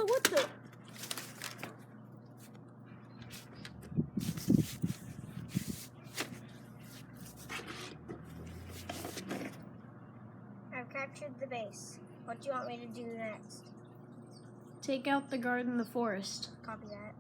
Whoa, what the? I've captured the base. What do you want me to do next? Take out the guard in the forest. Copy that.